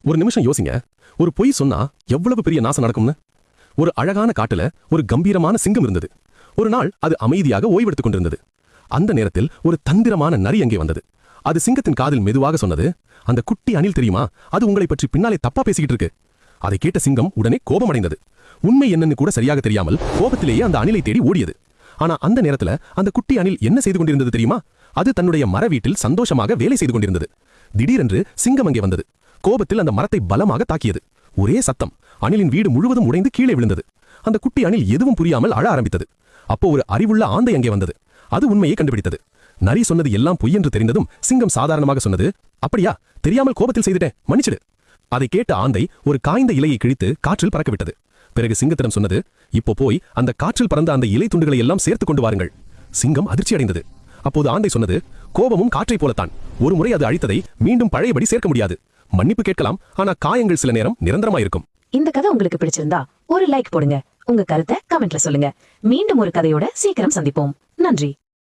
ஒரு நிமிஷம் யோசிங்க. ஒரு பொய் சொன்னா எவ்வளவு பெரிய நாசம் நடக்கும்னு. ஒரு அழகான காட்டுல ஒரு கம்பீரமான சிங்கம் இருந்தது. ஒரு நாள் அது அமைதியாக ஓய்வெடுத்துக் கொண்டிருந்தது. அந்த நேரத்தில் ஒரு தந்திரமான நரி அங்கே வந்தது. அது சிங்கத்தின் காதில் மெதுவாக சொன்னது, அந்த குட்டி அணில் தெரியுமா, அது உங்களை பற்றி பின்னாலே தப்பா பேசிக்கிட்டு இருக்கு. அதை கேட்ட சிங்கம் உடனே கோபமடைந்தது. உண்மை என்னன்னு கூட சரியாக தெரியாமல் கோபத்திலேயே அந்த அணிலை தேடி ஓடியது. ஆனா அந்த நேரத்துல அந்த குட்டி அணில் என்ன செய்து கொண்டிருந்தது தெரியுமா? அது தன்னுடைய மர வீட்டில் சந்தோஷமாக வேலை செய்து கொண்டிருந்தது. திடீரென்று சிங்கம் அங்கே வந்தது. கோபத்தில் அந்த மரத்தை பலமாக தாக்கியது. ஒரே சத்தம். அணிலின் வீடு முழுவதும் உடைந்து கீழே விழுந்தது. அந்த குட்டி அணில் எதுவும் புரியாமல் அழ ஆரம்பித்தது. அப்போ ஒரு அறிவுள்ள ஆந்தை அங்கே வந்தது. அது உண்மையை கண்டுபிடித்தது. நரி சொன்னது எல்லாம் பொய் என்று தெரிந்ததும் சிங்கம் சாதாரணமாக சொன்னது, அப்படியா, தெரியாமல் கோபத்தில் செய்துட்டேன், மன்னிச்சிடு. அதை கேட்ட ஆந்தை ஒரு காய்ந்த இலையை கிழித்து காற்றில் பறக்க விட்டது. பிறகு சிங்கத்திடம் சொன்னது, இப்போ போய் அந்த காற்றில் பறந்த அந்த இலை துண்டுகளை எல்லாம் சேர்த்து கொண்டு வாருங்கள். சிங்கம் அதிர்ச்சி அடைந்தது. அப்போது ஆந்தை சொன்னது, கோபமும் காற்றை போலத்தான், ஒரு முறை அது அழித்ததை மீண்டும் பழையபடி சேர்க்க முடியாது. மன்னிப்பு கேட்கலாம், ஆனா காயங்கள் சில நேரம் நிரந்தரமாயிருக்கும். இந்த கதை உங்களுக்கு பிடிச்சிருந்தா ஒரு லைக் போடுங்க. உங்க கருத்தை கமெண்ட்ல சொல்லுங்க. மீண்டும் ஒரு கதையோட சீக்கிரம் சந்திப்போம். நன்றி.